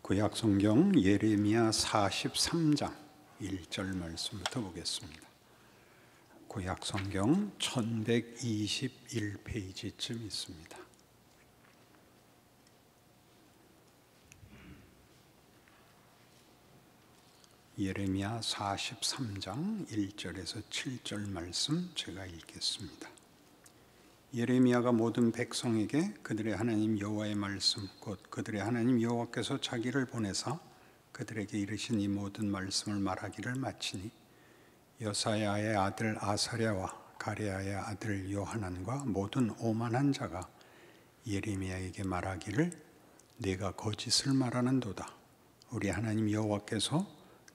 구약 성경 예레미야 43장 1절 말씀부터 보겠습니다. 구약 성경 1121페이지쯤 있습니다. 예레미야 43장 1절에서 7절 말씀 제가 읽겠습니다. 예레미야가 모든 백성에게 그들의 하나님 여호와의 말씀 곧 그들의 하나님 여호와께서 자기를 보내사 그들에게 이르신 이 모든 말씀을 말하기를 마치니 여사야의 아들 아사랴와 가레야의 아들 요하난과 모든 오만한 자가 예레미야에게 말하기를 네가 거짓을 말하는도다. 우리 하나님 여호와께서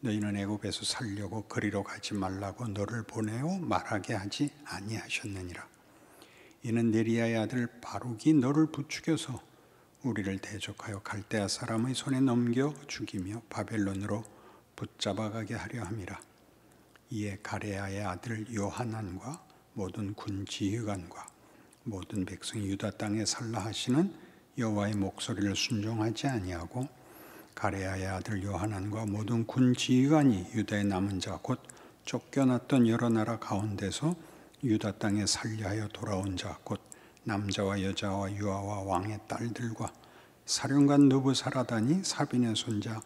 너희는 애굽에서 살려고 그리로 가지 말라고 너를 보내어 말하게 하지 아니하셨느니라. 이는 네리야의 아들 바룩이 너를 부추겨서 우리를 대적하여 갈대아 사람의 손에 넘겨 죽이며 바벨론으로 붙잡아가게 하려 함이라. 이에 가레야의 아들 요하난과 모든 군 지휘관과 모든 백성이 유다 땅에 살라 하시는 여호와의 목소리를 순종하지 아니하고 가레야의 아들 요하난과 모든 군 지휘관이 유다의 남은 자 곧 쫓겨났던 여러 나라 가운데서 유다 땅에 살려하여 돌아온 자 곧 남자와 여자와 유아와 왕의 딸들과 사령관 느부사라단이 사빈의 손자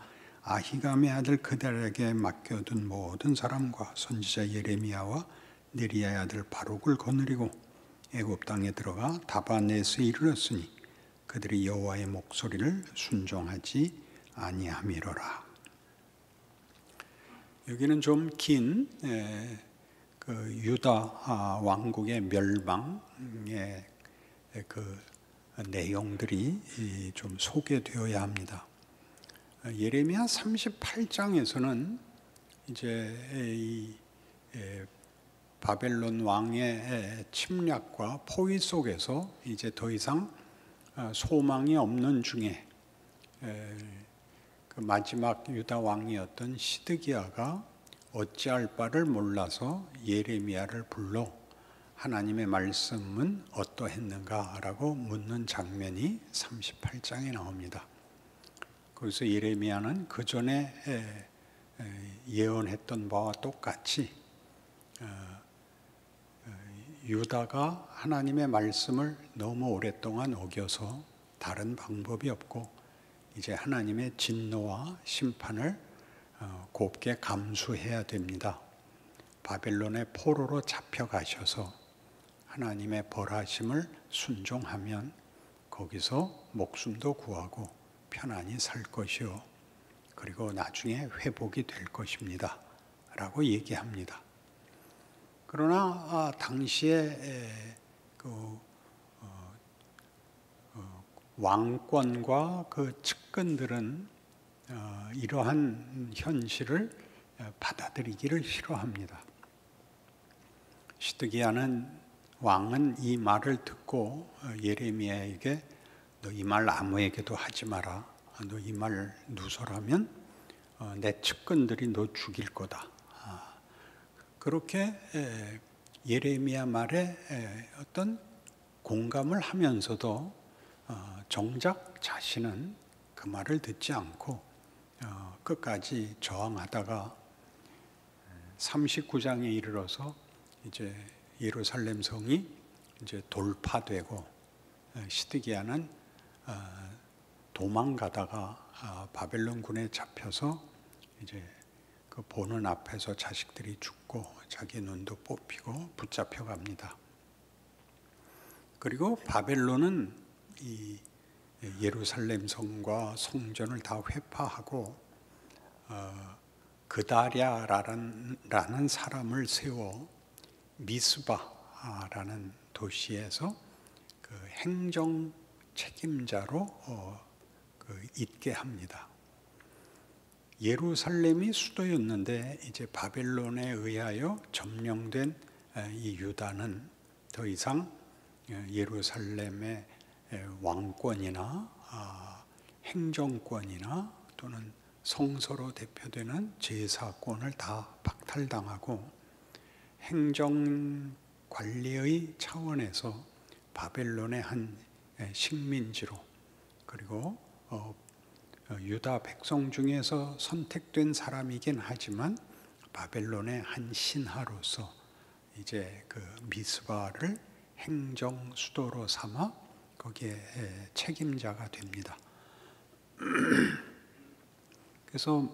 아히감의 아들 그들에게 맡겨둔 모든 사람과 선지자 예레미야와 네리야의 아들 바룩을 거느리고 애굽 땅에 들어가 다바넷에 이르렀으니 그들이 여호와의 목소리를 순종하지 아니함이로라. 여기는 좀 긴 유다 왕국의 멸망의 그 내용들이 좀 소개되어야 합니다. 예레미야 38장에서는 이제 이 바벨론 왕의 침략과 포위 속에서 이제 더 이상 소망이 없는 중에 그 마지막 유다 왕이었던 시드기야가 어찌할 바를 몰라서 예레미야를 불러 하나님의 말씀은 어떠했는가라고 묻는 장면이 38장에 나옵니다. 그래서 예레미야는 그 전에 예언했던 바와 똑같이 유다가 하나님의 말씀을 너무 오랫동안 어겨서 다른 방법이 없고 이제 하나님의 진노와 심판을 곱게 감수해야 됩니다. 바벨론의 포로로 잡혀가셔서 하나님의 벌하심을 순종하면 거기서 목숨도 구하고 편안히 살 것이요 그리고 나중에 회복이 될 것입니다 라고 얘기합니다. 그러나 당시에 그 왕권과 그 측근들은 이러한 현실을 받아들이기를 싫어합니다. 시드기야는 왕은 이 말을 듣고 예레미야에게 너 이 말 아무에게도 하지 마라. 너 이 말 누설하면 내 측근들이 너 죽일 거다. 그렇게 예레미야 말에 어떤 공감을 하면서도 정작 자신은 그 말을 듣지 않고 끝까지 저항하다가 39장에 이르러서 이제 예루살렘 성이 이제 돌파되고 시드기야는 도망가다가 바벨론 군에 잡혀서 이제 그 보는 앞에서 자식들이 죽고 자기 눈도 뽑히고 붙잡혀 갑니다. 그리고 바벨론은 이 예루살렘 성과 성전을 다 회파하고 그다랴라는 사람을 세워 미스바라는 도시에서 그 행정 책임자로 있게 합니다. 예루살렘이 수도였는데 이제 바벨론에 의하여 점령된 이 유다는 더 이상 예루살렘의 왕권이나 행정권이나 또는 성서로 대표되는 제사권을 다 박탈당하고 행정 관리의 차원에서 바벨론의 한 식민지로 그리고 유다 백성 중에서 선택된 사람이긴 하지만 바벨론의 한 신하로서 이제 그 미스바를 행정 수도로 삼아 거기에 책임자가 됩니다. 그래서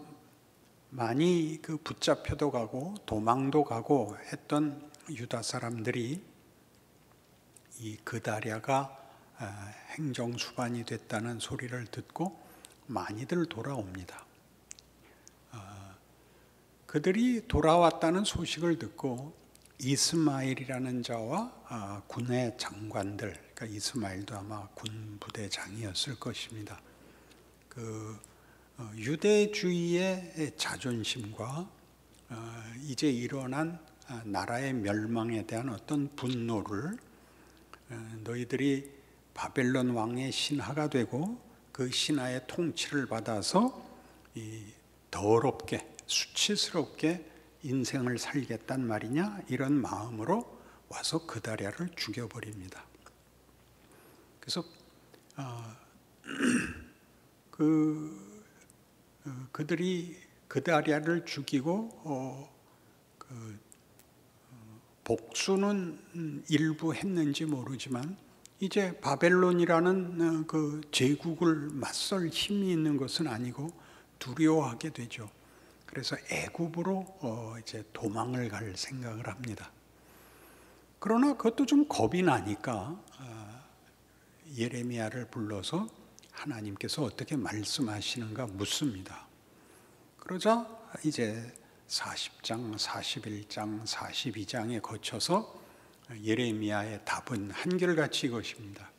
많이 그 붙잡혀도 가고 도망도 가고 했던 유다 사람들이 이 그다랴가 행정 수반이 됐다는 소리를 듣고 많이들 돌아옵니다. 그들이 돌아왔다는 소식을 듣고 이스마엘이라는 자와 군의 장관들, 그러니까 이스마엘도 아마 군 부대장이었을 것입니다. 그 유대주의의 자존심과 이제 일어난 나라의 멸망에 대한 어떤 분노를 너희들이 바벨론 왕의 신하가 되고 그 신하의 통치를 받아서 이 더럽게 수치스럽게 인생을 살겠단 말이냐, 이런 마음으로 와서 그다랴를 죽여버립니다. 그래서 그들이 그다랴를 죽이고 복수는 일부 했는지 모르지만 이제 바벨론이라는 그 제국을 맞설 힘이 있는 것은 아니고 두려워하게 되죠. 그래서 애굽으로 이제 도망을 갈 생각을 합니다. 그러나 그것도 좀 겁이 나니까 예레미야를 불러서 하나님께서 어떻게 말씀하시는가 묻습니다. 그러자 이제 40장, 41장, 42장에 거쳐서 예레미야의 답은 한결같이 이것입니다.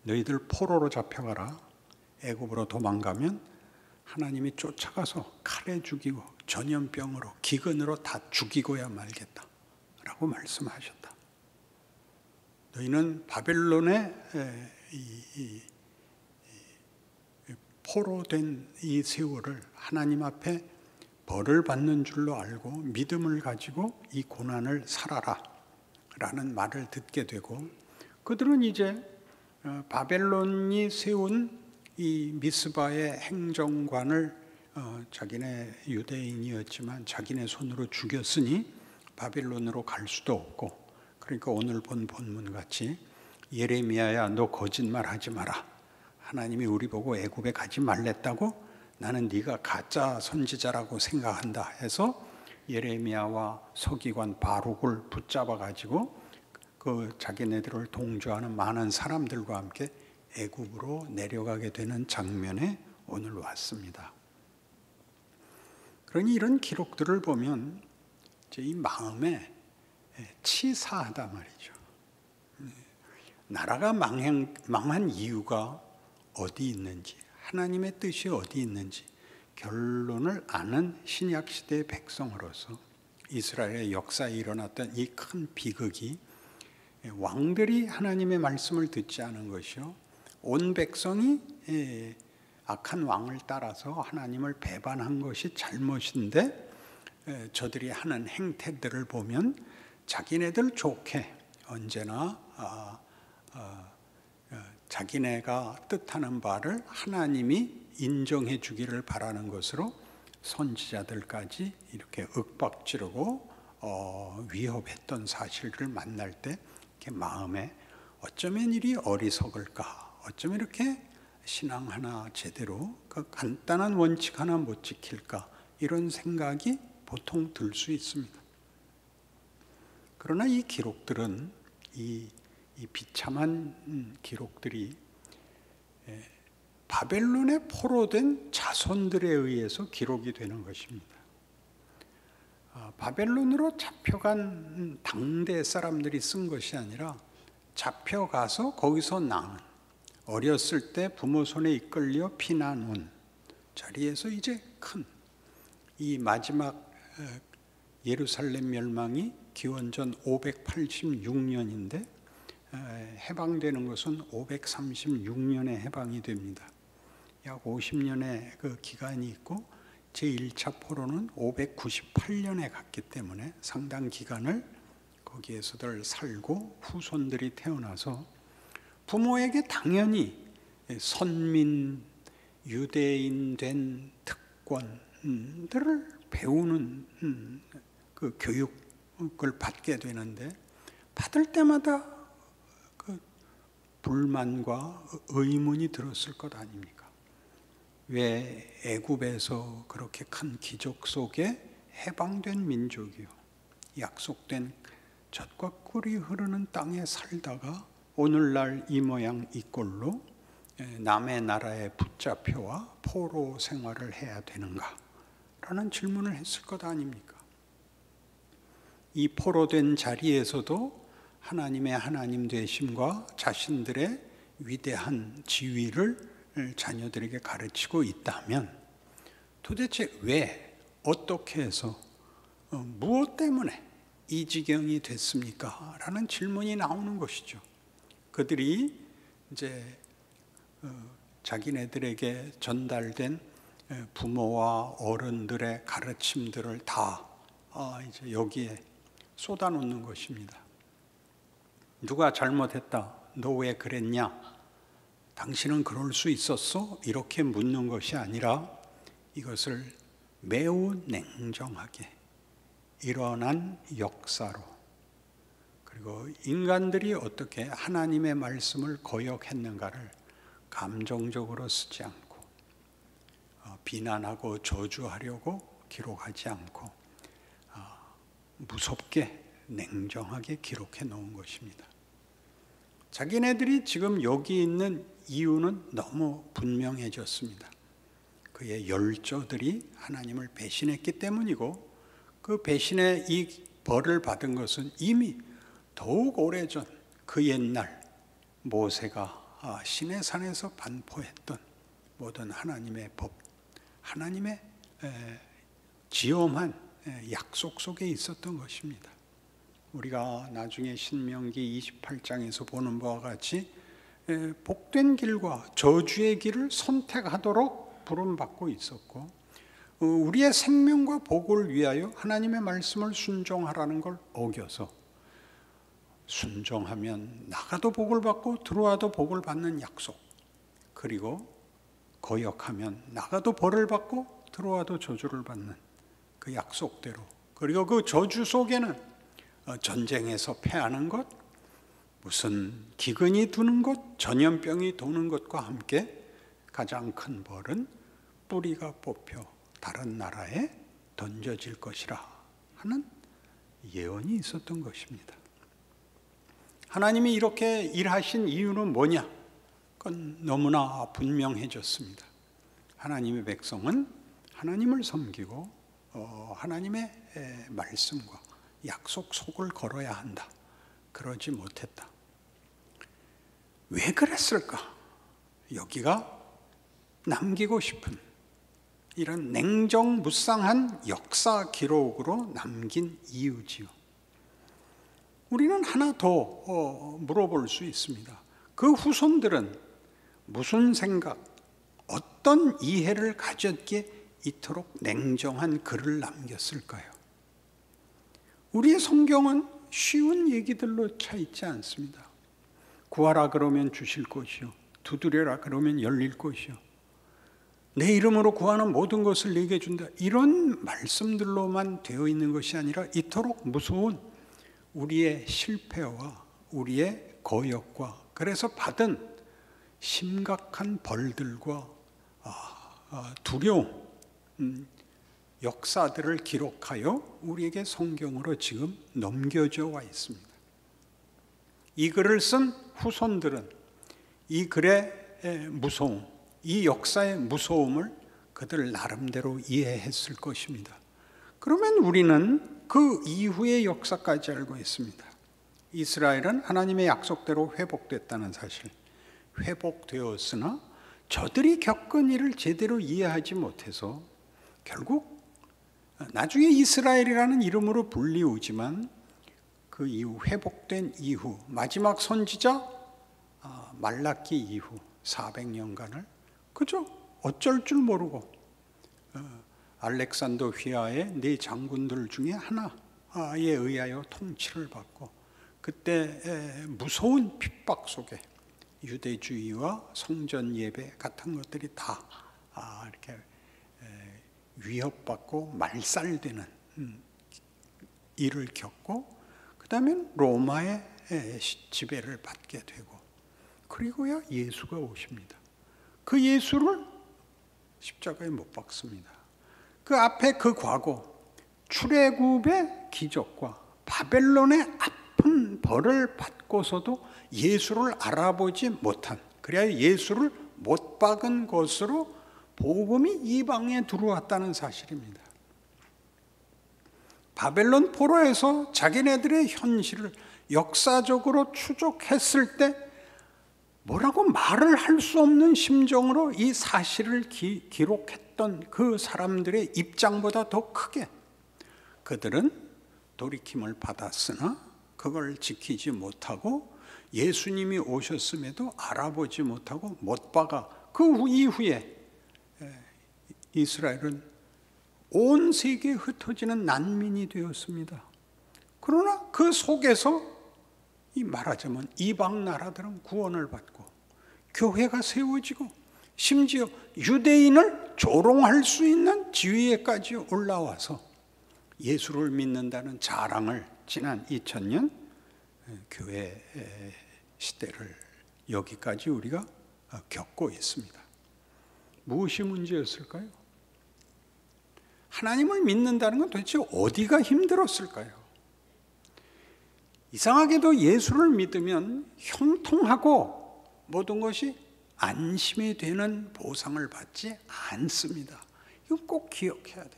너희들 포로로 잡혀가라. 애굽으로 도망가면 하나님이 쫓아가서 칼에 죽이고 전염병으로 기근으로 다 죽이고야 말겠다 라고 말씀하셨다. 너희는 바벨론의 포로된 이 세월을 하나님 앞에 벌을 받는 줄로 알고 믿음을 가지고 이 고난을 살아라 라는 말을 듣게 되고, 그들은 이제 바벨론이 세운 이 미스바의 행정관을 자기네 유대인이었지만 자기네 손으로 죽였으니 바벨론으로 갈 수도 없고, 그러니까 오늘 본 본문 같이 예레미야야 너 거짓말하지 마라. 하나님이 우리 보고 애굽에 가지 말랬다고? 나는 네가 가짜 선지자라고 생각한다 해서 예레미야와 서기관 바룩을 붙잡아 가지고 그 자기네들을 동조하는 많은 사람들과 함께 애굽으로 내려가게 되는 장면에 오늘 왔습니다. 그러니 이런 기록들을 보면 이 마음에 치사하다 말이죠. 나라가 망한 이유가 어디 있는지, 하나님의 뜻이 어디 있는지 결론을 아는 신약시대의 백성으로서 이스라엘의 역사에 일어났던 이 큰 비극이 왕들이 하나님의 말씀을 듣지 않은 것이요, 온 백성이 악한 왕을 따라서 하나님을 배반한 것이 잘못인데 저들이 하는 행태들을 보면 자기네들 좋게 언제나 자기네가 뜻하는 바를 하나님이 인정해 주기를 바라는 것으로 선지자들까지 이렇게 윽박지르고 위협했던 사실을 만날 때 이렇게 마음에 어쩌면 이리 어리석을까, 어쩌면 이렇게 신앙 하나 제대로 그 간단한 원칙 하나 못 지킬까, 이런 생각이 보통 들 수 있습니다. 그러나 이 기록들은 이 비참한 기록들이 바벨론에 포로된 자손들에 의해서 기록이 되는 것입니다. 바벨론으로 잡혀간 당대 사람들이 쓴 것이 아니라 잡혀가서 거기서 낳은, 어렸을 때 부모 손에 이끌려 피난 온 자리에서 이제 큰 이 마지막 예루살렘 멸망이 기원전 586년인데 해방되는 것은 536년에 해방이 됩니다. 약 50년의 그 기간이 있고 제1차 포로는 598년에 갔기 때문에 상당 기간을 거기에서들 살고 후손들이 태어나서 부모에게 당연히 선민, 유대인 된 특권들을 배우는 그 교육을 받게 되는데, 받을 때마다 그 불만과 의문이 들었을 것 아닙니까? 왜 애굽에서 그렇게 큰 기적 속에 해방된 민족이요, 약속된 젖과 꿀이 흐르는 땅에 살다가 오늘날 이 모양 이 꼴로 남의 나라에 붙잡혀와 포로 생활을 해야 되는가? 라는 질문을 했을 것 아닙니까? 이 포로된 자리에서도 하나님의 하나님 되심과 자신들의 위대한 지위를 자녀들에게 가르치고 있다면, 도대체 왜, 어떻게 해서, 무엇 때문에 이 지경이 됐습니까? 라는 질문이 나오는 것이죠. 그들이 이제 자기네들에게 전달된 부모와 어른들의 가르침들을 다 이제 여기에 쏟아놓는 것입니다. 누가 잘못했다, 너 왜 그랬냐, 당신은 그럴 수 있었어? 이렇게 묻는 것이 아니라 이것을 매우 냉정하게 일어난 역사로, 그리고 인간들이 어떻게 하나님의 말씀을 거역했는가를 감정적으로 쓰지 않고 비난하고 저주하려고 기록하지 않고 무섭게 냉정하게 기록해 놓은 것입니다. 자기네들이 지금 여기 있는 이유는 너무 분명해졌습니다. 그의 열조들이 하나님을 배신했기 때문이고, 그 배신의 이 벌을 받은 것은 이미 더욱 오래전 그 옛날 모세가 시내산에서 반포했던 모든 하나님의 법, 하나님의 지엄한 약속 속에 있었던 것입니다. 우리가 나중에 신명기 28장에서 보는 바와 같이 복된 길과 저주의 길을 선택하도록 부름받고 있었고, 우리의 생명과 복을 위하여 하나님의 말씀을 순종하라는 걸 어겨서 순종하면 나가도 복을 받고 들어와도 복을 받는 약속, 그리고 거역하면 나가도 벌을 받고 들어와도 저주를 받는 그 약속대로, 그리고 그 저주 속에는 전쟁에서 패하는 것, 무슨 기근이 두는 것, 전염병이 도는 것과 함께 가장 큰 벌은 뿌리가 뽑혀 다른 나라에 던져질 것이라 하는 예언이 있었던 것입니다. 하나님이 이렇게 일하신 이유는 뭐냐? 그건 너무나 분명해졌습니다. 하나님의 백성은 하나님을 섬기고 하나님의 말씀과 약속 속을 걸어야 한다. 그러지 못했다. 왜 그랬을까? 여기가 남기고 싶은 이런 냉정무쌍한 역사 기록으로 남긴 이유지요. 우리는 하나 더 물어볼 수 있습니다. 그 후손들은 무슨 생각, 어떤 이해를 가졌기에 이토록 냉정한 글을 남겼을까요? 우리의 성경은 쉬운 얘기들로 차 있지 않습니다. 구하라 그러면 주실 것이요, 두드려라 그러면 열릴 것이요, 내 이름으로 구하는 모든 것을 내게 준다, 이런 말씀들로만 되어 있는 것이 아니라 이토록 무서운 우리의 실패와 우리의 거역과, 그래서 받은 심각한 벌들과 두려움, 역사들을 기록하여 우리에게 성경으로 지금 넘겨져 와 있습니다. 이 글을 쓴 후손들은 이 글의 무서움, 이 역사의 무서움을 그들 나름대로 이해했을 것입니다. 그러면 우리는 그 이후의 역사까지 알고 있습니다. 이스라엘은 하나님의 약속대로 회복됐다는 사실, 회복되었으나 저들이 겪은 일을 제대로 이해하지 못해서 결국 나중에 이스라엘이라는 이름으로 불리우지만 그 이후, 회복된 이후, 마지막 선지자 말라기 이후 400년간을 그저 어쩔 줄 모르고 알렉산더 휘하의 네 장군들 중에 하나에 의하여 통치를 받고, 그때 무서운 핍박 속에 유대주의와 성전 예배 같은 것들이 다 이렇게 위협받고 말살되는 일을 겪고, 그 다음에 로마의 지배를 받게 되고, 그리고야 예수가 오십니다. 그 예수를 십자가에 못 박습니다. 그 앞에 그 과거, 출애굽의 기적과 바벨론의 아픈 벌을 받고서도 예수를 알아보지 못한, 그래야 예수를 못 박은 것으로 복음이 이방에 들어왔다는 사실입니다. 바벨론 포로에서 자기네들의 현실을 역사적으로 추적했을 때 뭐라고 말을 할 수 없는 심정으로 이 사실을 기록했던 그 사람들의 입장보다 더 크게 그들은 돌이킴을 받았으나 그걸 지키지 못하고 예수님이 오셨음에도 알아보지 못하고 못 박아 그 이후에 이스라엘은 온 세계에 흩어지는 난민이 되었습니다. 그러나 그 속에서 이 말하자면 이방 나라들은 구원을 받고 교회가 세워지고 심지어 유대인을 조롱할 수 있는 지위에까지 올라와서 예수를 믿는다는 자랑을 지난 2000년 교회 시대를 여기까지 우리가 겪고 있습니다. 무엇이 문제였을까요? 하나님을 믿는다는 건 도대체 어디가 힘들었을까요? 이상하게도 예수를 믿으면 형통하고 모든 것이 안심이 되는 보상을 받지 않습니다. 이건 꼭 기억해야 됩니다.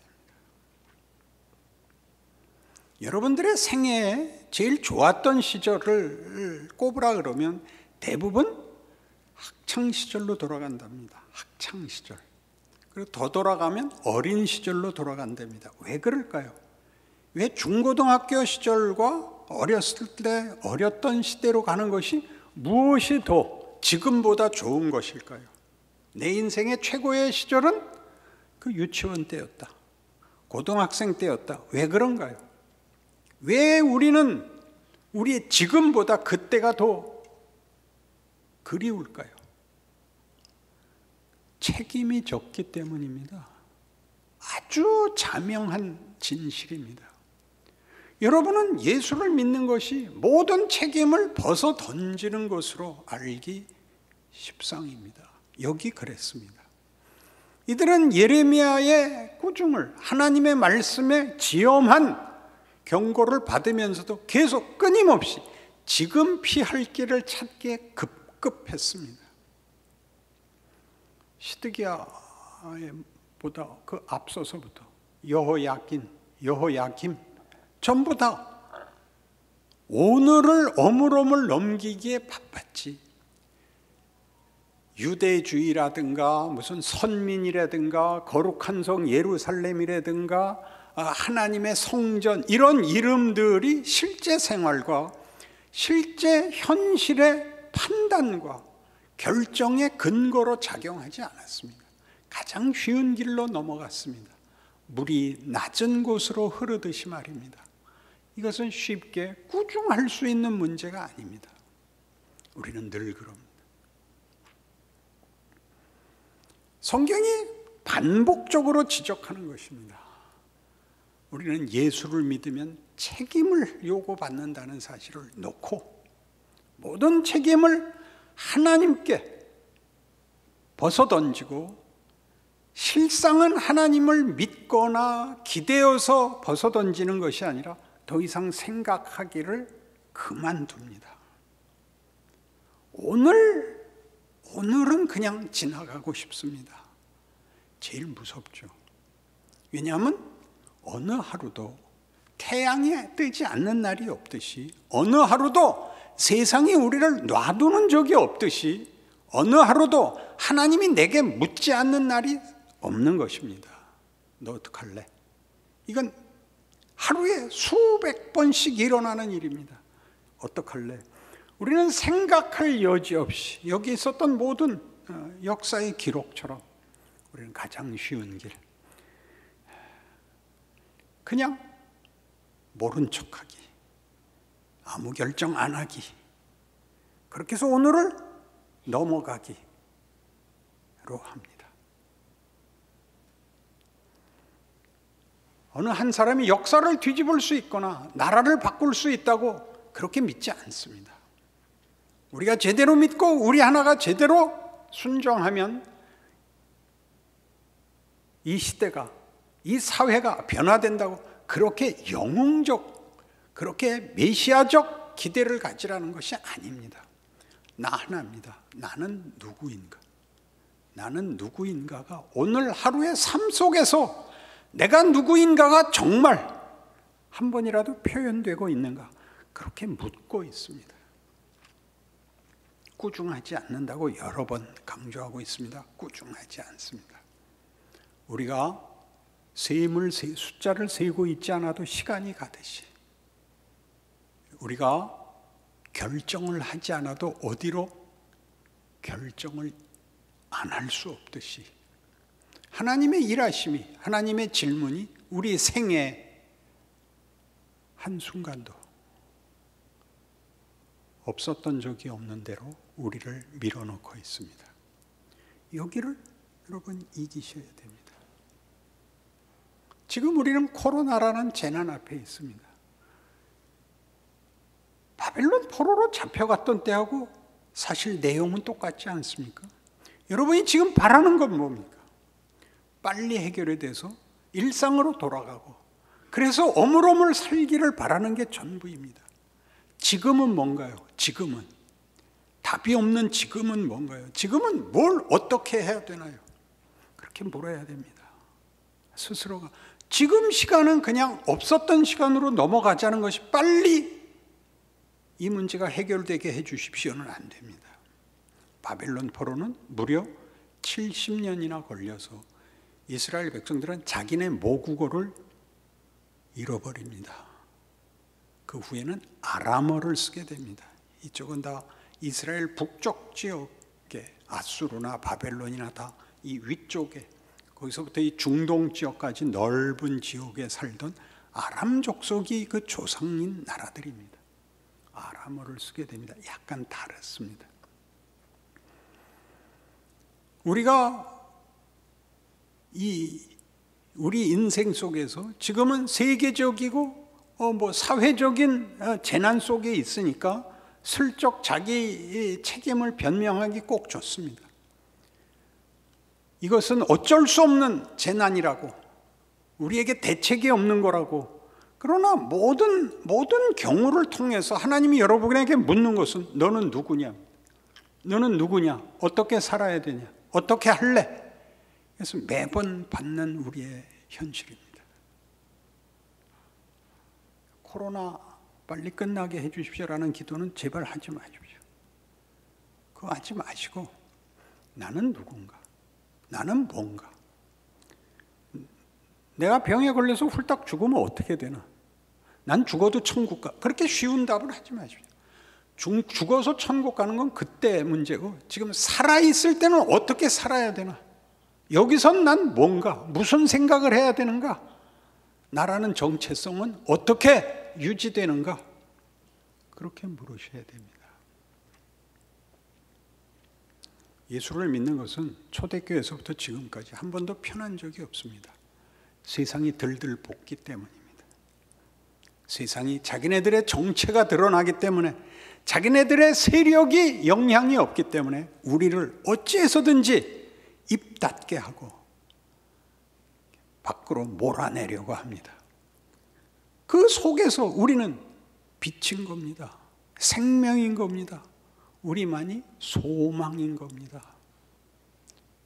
여러분들의 생애에 제일 좋았던 시절을 꼽으라 그러면 대부분 학창시절로 돌아간답니다. 학창시절. 그리고 더 돌아가면 어린 시절로 돌아간답니다. 왜 그럴까요? 왜 중고등학교 시절과 어렸을 때 어렸던 시대로 가는 것이 무엇이 더 지금보다 좋은 것일까요? 내 인생의 최고의 시절은 그 유치원 때였다. 고등학생 때였다. 왜 그런가요? 왜 우리는 우리 지금보다 그때가 더 그리울까요? 책임이 적기 때문입니다. 아주 자명한 진실입니다. 여러분은 예수를 믿는 것이 모든 책임을 벗어 던지는 것으로 알기 십상입니다. 여기 그랬습니다. 이들은 예레미야의 꾸중을, 하나님의 말씀에 지엄한 경고를 받으면서도 계속 끊임없이 지금 피할 길을 찾기에 급급했습니다. 시드기야보다 그 앞서서부터 여호야김 전부 다 오늘을 어물어물 넘기기에 바빴지. 유대주의라든가 무슨 선민이라든가 거룩한 성 예루살렘이라든가 하나님의 성전, 이런 이름들이 실제 생활과 실제 현실의 판단과 결정의 근거로 작용하지 않았습니다. 가장 쉬운 길로 넘어갔습니다. 물이 낮은 곳으로 흐르듯이 말입니다. 이것은 쉽게 꾸중할 수 있는 문제가 아닙니다. 우리는 늘 그럽니다. 성경이 반복적으로 지적하는 것입니다. 우리는 예수를 믿으면 책임을 요구받는다는 사실을 놓고 모든 책임을 하나님께 벗어던지고 실상은 하나님을 믿거나 기대어서 벗어던지는 것이 아니라 더 이상 생각하기를 그만둡니다. 오늘은 그냥 지나가고 싶습니다. 제일 무섭죠. 왜냐하면 어느 하루도 태양이 뜨지 않는 날이 없듯이, 어느 하루도 세상이 우리를 놔두는 적이 없듯이, 어느 하루도 하나님이 내게 묻지 않는 날이 없는 것입니다. 너 어떡할래? 이건 하루에 수백 번씩 일어나는 일입니다. 어떡할래? 우리는 생각할 여지 없이 여기 있었던 모든 역사의 기록처럼 우리는 가장 쉬운 길, 그냥 모른 척하기, 아무 결정 안 하기, 그렇게 해서 오늘을 넘어가기로 합니다. 어느 한 사람이 역사를 뒤집을 수 있거나 나라를 바꿀 수 있다고 그렇게 믿지 않습니다. 우리가 제대로 믿고 우리 하나가 제대로 순종하면 이 시대가, 이 사회가 변화된다고 그렇게 영웅적, 그렇게 메시아적 기대를 가지라는 것이 아닙니다. 나 하나입니다. 나는 누구인가? 나는 누구인가가 오늘 하루의 삶 속에서 내가 누구인가가 정말 한 번이라도 표현되고 있는가? 그렇게 묻고 있습니다. 꾸중하지 않는다고 여러 번 강조하고 있습니다. 꾸중하지 않습니다. 우리가 숫자를 세고 있지 않아도 시간이 가듯이, 우리가 결정을 하지 않아도 어디로 결정을 안 할 수 없듯이, 하나님의 일하심이, 하나님의 질문이 우리 생애 한순간도 없었던 적이 없는 대로 우리를 밀어넣고 있습니다. 여기를 여러분 이기셔야 됩니다. 지금 우리는 코로나라는 재난 앞에 있습니다. 바벨론 포로로 잡혀갔던 때하고 사실 내용은 똑같지 않습니까? 여러분이 지금 바라는 건 뭡니까? 빨리 해결이 돼서 일상으로 돌아가고, 그래서 어물어물 살기를 바라는 게 전부입니다. 지금은 뭔가요? 지금은 답이 없는 지금은 뭔가요? 지금은 뭘 어떻게 해야 되나요? 그렇게 물어야 됩니다. 스스로가 지금 시간은 그냥 없었던 시간으로 넘어가자는 것이, 빨리 이 문제가 해결되게 해 주십시오는 안 됩니다. 바벨론 포로는 무려 70년이나 걸려서 이스라엘 백성들은 자기네 모국어를 잃어버립니다. 그 후에는 아람어를 쓰게 됩니다. 이쪽은 다 이스라엘 북쪽 지역에, 아수르나 바벨론이나 다 이 위쪽에, 거기서부터 이 중동 지역까지 넓은 지역에 살던 아람 족속이 그 조상인 나라들입니다. 아람어를 쓰게 됩니다. 약간 다릅니다. 우리가 우리 인생 속에서 지금은 세계적이고 사회적인 재난 속에 있으니까 슬쩍 자기 책임을 변명하기 꼭 좋습니다. 이것은 어쩔 수 없는 재난이라고, 우리에게 대책이 없는 거라고. 그러나 모든 경우를 통해서 하나님이 여러분에게 묻는 것은 너는 누구냐? 너는 누구냐? 어떻게 살아야 되냐? 어떻게 할래? 그래서 매번 받는 우리의 현실입니다. 코로나 빨리 끝나게 해 주십시오라는 기도는 제발 하지 마십시오. 그거 하지 마시고, 나는 누군가? 나는 뭔가? 내가 병에 걸려서 훌딱 죽으면 어떻게 되나? 난 죽어도 천국 가. 그렇게 쉬운 답을 하지 마십시오. 죽어서 천국 가는 건 그때 문제고, 지금 살아있을 때는 어떻게 살아야 되나? 여기선 난 뭔가, 무슨 생각을 해야 되는가? 나라는 정체성은 어떻게 유지되는가? 그렇게 물으셔야 됩니다. 예수를 믿는 것은 초대교회에서부터 지금까지 한 번도 편한 적이 없습니다. 세상이 들들 볶기 때문입니다. 세상이 자기네들의 정체가 드러나기 때문에, 자기네들의 세력이 영향이 없기 때문에 우리를 어찌해서든지 입 닫게 하고 밖으로 몰아내려고 합니다. 그 속에서 우리는 빛인 겁니다. 생명인 겁니다. 우리만이 소망인 겁니다.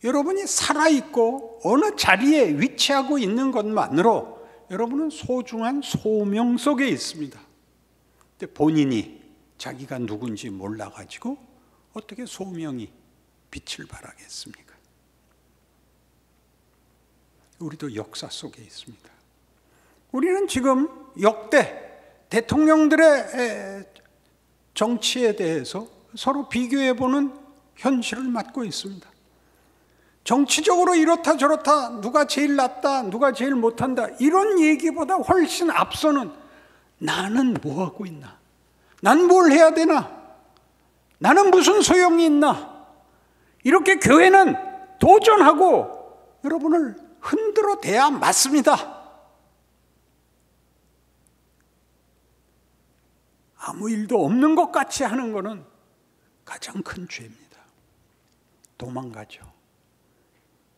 여러분이 살아있고 어느 자리에 위치하고 있는 것만으로 여러분은 소중한 소명 속에 있습니다. 근데 본인이 자기가 누군지 몰라가지고 어떻게 소명이 빛을 발하겠습니까? 우리도 역사 속에 있습니다. 우리는 지금 역대 대통령들의 정치에 대해서 서로 비교해보는 현실을 맞고 있습니다. 정치적으로 이렇다 저렇다, 누가 제일 낫다, 누가 제일 못한다, 이런 얘기보다 훨씬 앞서는 나는 뭐하고 있나? 난 뭘 해야 되나? 나는 무슨 소용이 있나? 이렇게 교회는 도전하고 여러분을 흔들어 대야 맞습니다. 아무 일도 없는 것 같이 하는 것은 가장 큰 죄입니다. 도망가죠.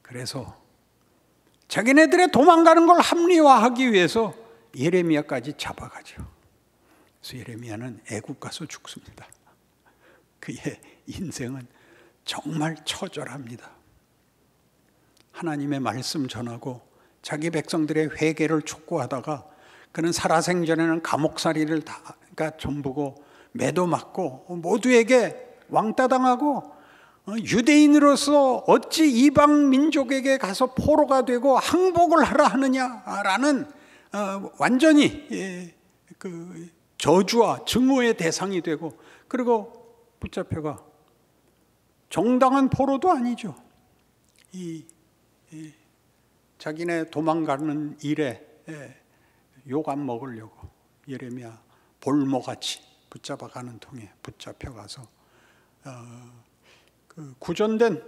그래서 자기네들의 도망가는 걸 합리화하기 위해서 예레미야까지 잡아가죠. 그래서 예레미야는 애국 가서 죽습니다. 그의 인생은 정말 처절합니다. 하나님의 말씀 전하고 자기 백성들의 회개를 촉구하다가 그는 살아생전에는 감옥살이를 다, 그러니까 전부고 매도 맞고 모두에게 왕따당하고 유대인으로서 어찌 이방 민족에게 가서 포로가 되고 항복을 하라 하느냐라는 완전히 그 저주와 증오의 대상이 되고, 그리고 붙잡혀가 정당한 포로도 아니죠. 자기네 도망가는 일에 욕 안 먹으려고 예레미야 볼모같이 붙잡아가는 통에 붙잡혀가서 그 구전된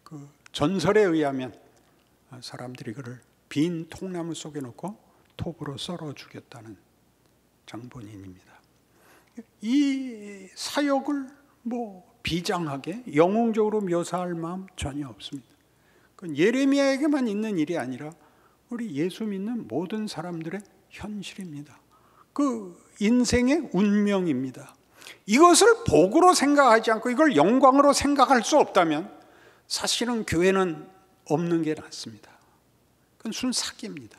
그 전설에 의하면 사람들이 그를 빈 통나무 속에 넣고 톱으로 썰어 죽였다는 장본인입니다. 이 사역을 비장하게 영웅적으로 묘사할 마음 전혀 없습니다. 그건 예레미야에게만 있는 일이 아니라 우리 예수 믿는 모든 사람들의 현실입니다. 그 인생의 운명입니다. 이것을 복으로 생각하지 않고 이걸 영광으로 생각할 수 없다면 사실은 교회는 없는 게 낫습니다. 그건 순사기입니다.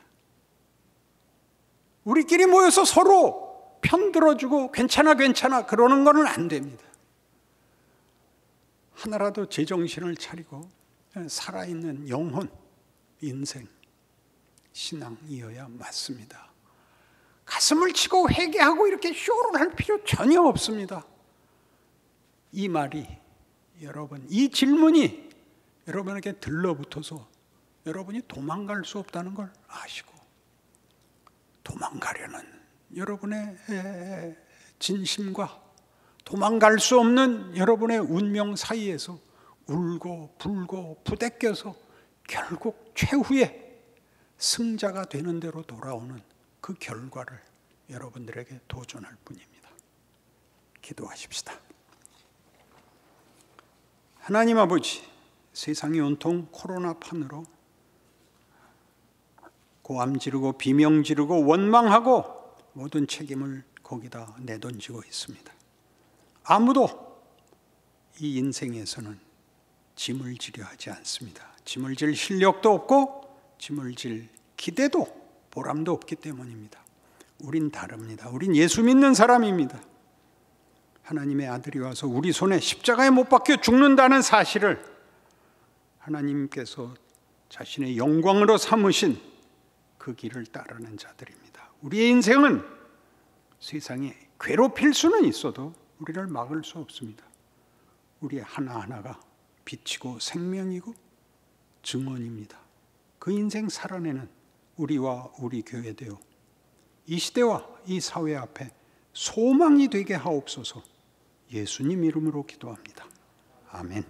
우리끼리 모여서 서로 편들어주고 괜찮아 그러는 거는 안 됩니다. 하나라도 제정신을 차리고 살아있는 영혼, 인생, 신앙이어야 맞습니다. 가슴을 치고 회개하고 이렇게 쇼를 할 필요 전혀 없습니다. 이 말이 여러분, 이 질문이 여러분에게 들러붙어서 여러분이 도망갈 수 없다는 걸 아시고 도망가려는 여러분의 진심과 도망갈 수 없는 여러분의 운명 사이에서 울고 불고 부대껴서 결국 최후의 승자가 되는 대로 돌아오는 그 결과를 여러분들에게 도전할 뿐입니다. 기도하십시다. 하나님 아버지, 세상이 온통 코로나판으로 고함 지르고 비명 지르고 원망하고 모든 책임을 거기다 내던지고 있습니다. 아무도 이 인생에서는 짐을 지려 하지 않습니다. 짐을 질 실력도 없고 짐을 질 기대도 보람도 없기 때문입니다. 우린 다릅니다. 우린 예수 믿는 사람입니다. 하나님의 아들이 와서 우리 손에 십자가에 못 박혀 죽는다는 사실을 하나님께서 자신의 영광으로 삼으신 그 길을 따르는 자들입니다. 우리의 인생은 세상에 괴롭힐 수는 있어도 우리를 막을 수 없습니다. 우리의 하나하나가 빛이고 생명이고 증언입니다. 그 인생 살아내는 우리와 우리 교회되어 이 시대와 이 사회 앞에 소망이 되게 하옵소서. 예수님 이름으로 기도합니다. 아멘.